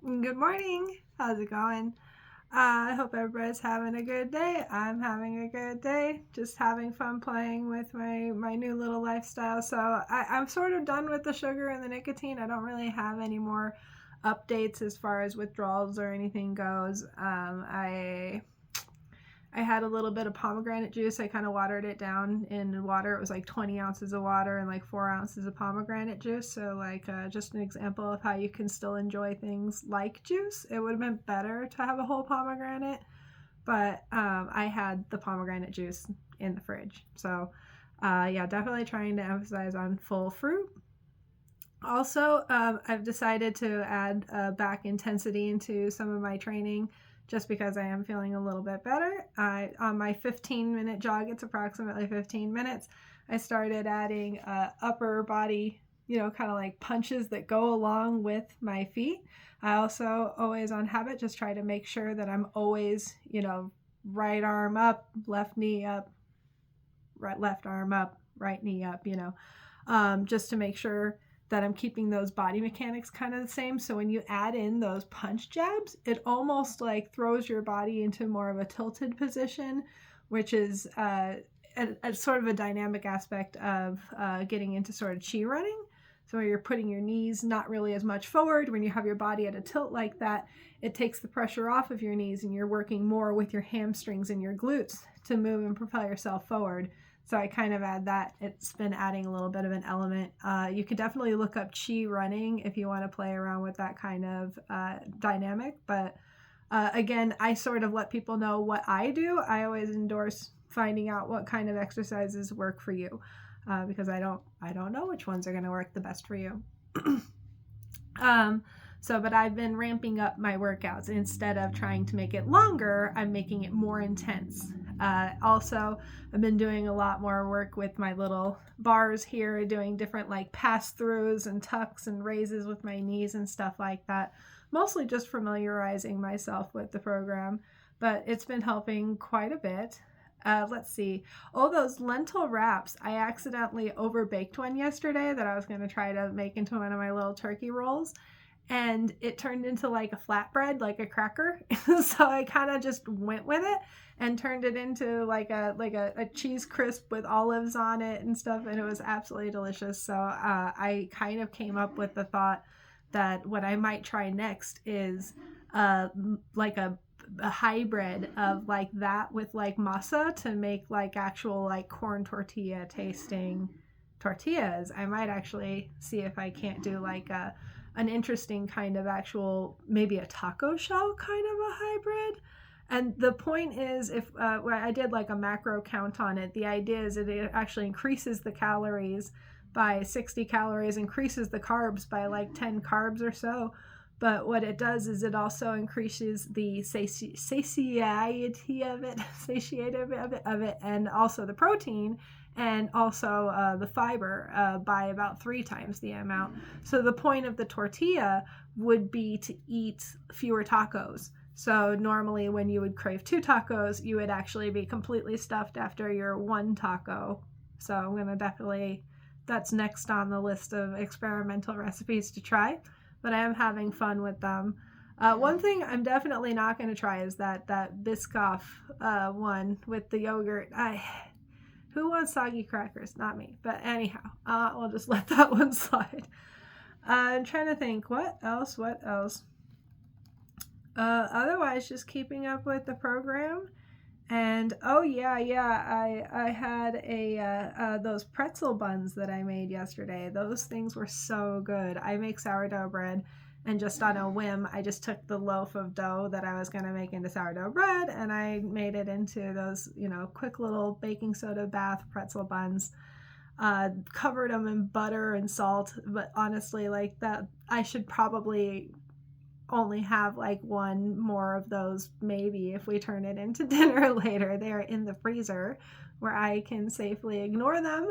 Good morning. How's it going? I hope everybody's having a good day. I'm having a good day. Just having fun playing with my new little lifestyle. So I'm sort of done with the sugar and the nicotine. I don't really have any more updates as far as withdrawals or anything goes. I had a little bit of pomegranate juice. I kind of watered it down in water. It was like 20 ounces of water and like 4 ounces of pomegranate juice. So, just an example of how you can still enjoy things like juice. It would have been better to have a whole pomegranate, but I had the pomegranate juice in the fridge. So, yeah, definitely trying to emphasize on full fruit. Also, I've decided to add back intensity into some of my training just because I am feeling a little bit better. On my 15-minute jog, it's approximately 15 minutes, I started adding upper body, kind of like punches that go along with my feet. I also always on habit just try to make sure that I'm always, right arm up, left knee up, right left arm up, right knee up, just to make sure that I'm keeping those body mechanics kind of the same. So when you add in those punch jabs, it almost like throws your body into more of a tilted position, which is a sort of a dynamic aspect of getting into sort of chi running. So where you're putting your knees not really as much forward, when you have your body at a tilt like that, it takes the pressure off of your knees and you're working more with your hamstrings and your glutes to move and propel yourself forward. So I kind of add that. It's been adding a little bit of an element. You could definitely look up chi running if you want to play around with that kind of dynamic. But again, I sort of let people know what I do. I always endorse finding out what kind of exercises work for you, because I don't know which ones are going to work the best for you. Um, but I've been ramping up my workouts. Instead of trying to make it longer, I'm making it more intense. Also, I've been doing a lot more work with my little bars here, doing different like pass throughs and tucks and raises with my knees and stuff like that. Mostly just familiarizing myself with the program, but it's been helping quite a bit. Let's see. Oh, those lentil wraps. I accidentally overbaked one yesterday that I was going to try to make into one of my little turkey rolls. And it turned into like a flatbread, like a cracker. So I kind of just went with it and turned it into like a cheese crisp with olives on it and stuff. And it was absolutely delicious. So I kind of came up with the thought that what I might try next is like a hybrid of like that with like masa to make like actual like corn tortilla tasting tortillas. I might actually see if I can't do like an interesting kind of actual, maybe a taco shell kind of a hybrid. And the point is, if I did like a macro count on it, the idea is that it actually increases the calories by 60 calories, increases the carbs by like 10 carbs or so. But what it does is it also increases the satiety of it, and also the protein, and also the fiber by about 3 times the amount. So the point of the tortilla would be to eat fewer tacos. So normally when you would crave 2 tacos, you would actually be completely stuffed after your 1 taco. So I'm going to definitely, that's next on the list of experimental recipes to try, but I am having fun with them. One thing I'm definitely not going to try is that Biscoff one with the yogurt. Who wants soggy crackers? Not me. But anyhow, we'll just let that one slide. I'm trying to think. What else? Otherwise, just keeping up with the program. And oh yeah, I had those pretzel buns that I made yesterday. Those things were so good. I make sourdough bread, and just on a whim, I just took the loaf of dough that I was going to make into sourdough bread, and I made it into those, quick little baking soda bath pretzel buns. Covered them in butter and salt, but honestly, like that, I should probably only have like one more of those, maybe, if we turn it into dinner later. They're in the freezer where I can safely ignore them.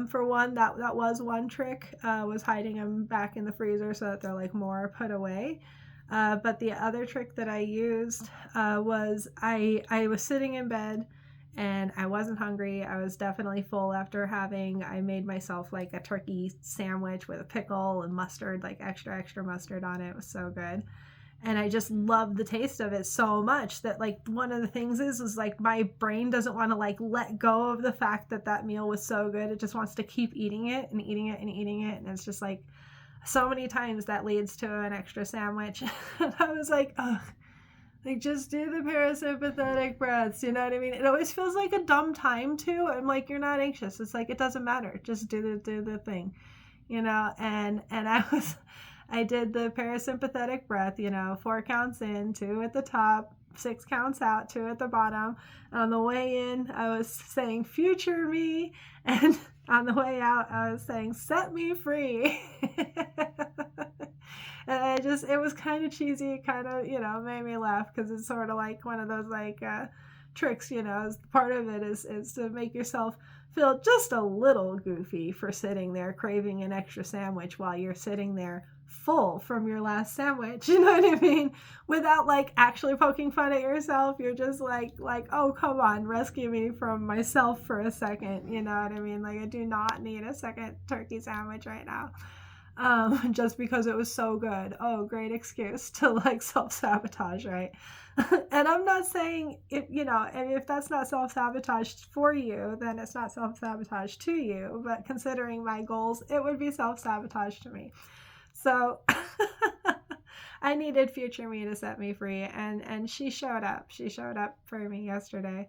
For one, that was one trick, was hiding them back in the freezer so that they're like more put away. But the other trick that I used was I was sitting in bed and I wasn't hungry. I was definitely full after I made myself like a turkey sandwich with a pickle and mustard, like extra mustard on it. It was so good. And I just loved the taste of it so much that like one of the things is like my brain doesn't want to like let go of the fact that that meal was so good. It just wants to keep eating it and eating it and eating it. And it's just like so many times that leads to an extra sandwich. And I was like, ugh, like just do the parasympathetic breaths. You know what I mean? It always feels like a dumb time too. I'm like, you're not anxious. It's like, it doesn't matter. Just do the thing, you know? And I did the parasympathetic breath, 4 counts in, 2 at the top, 6 counts out, 2 at the bottom. And on the way in, I was saying future me. And on the way out, I was saying set me free. And it was kind of cheesy, kind of, made me laugh because it's sort of like one of those like tricks, part of it is to make yourself feel just a little goofy for sitting there craving an extra sandwich while you're sitting there full from your last sandwich, you know what I mean? Without like actually poking fun at yourself. You're just like, oh, come on, rescue me from myself for a second, you know what I mean? Like I do not need a second turkey sandwich right now. Just because it was so good. Oh, great excuse to like self-sabotage, right? And I'm not saying if that's not self-sabotage for you, then it's not self-sabotage to you. But considering my goals, it would be self-sabotage to me. So I needed future me to set me free, and she showed up. She showed up for me yesterday.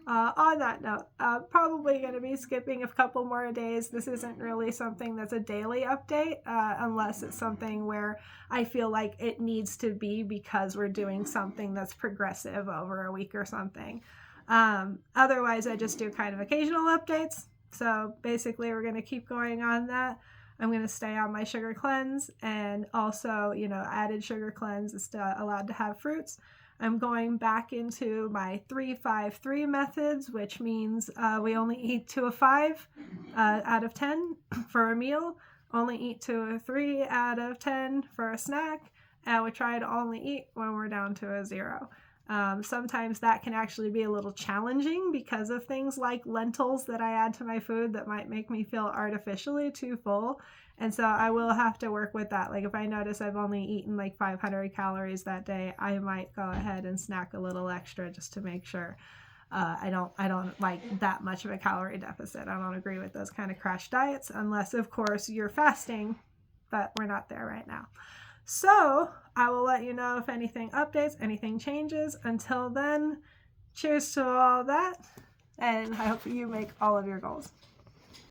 On that note, probably going to be skipping a couple more days. This isn't really something that's a daily update, unless it's something where I feel like it needs to be because we're doing something that's progressive over a week or something. Otherwise, I just do kind of occasional updates. So basically, we're going to keep going on that. I'm going to stay on my sugar cleanse, and also, added sugar cleanse is allowed to have fruits. I'm going back into my 3-5-3 methods, which means we only eat 2 of 5 out of 10 for a meal, only eat 2 of 3 out of 10 for a snack, and we try to only eat when we're down to a 0. Sometimes that can actually be a little challenging because of things like lentils that I add to my food that might make me feel artificially too full. And so I will have to work with that. Like if I notice I've only eaten like 500 calories that day, I might go ahead and snack a little extra just to make sure. I don't like that much of a calorie deficit. I don't agree with those kind of crash diets unless, of course, you're fasting, but we're not there right now. So I will let you know if anything updates, anything changes. Until then, cheers to all that, and I hope you make all of your goals.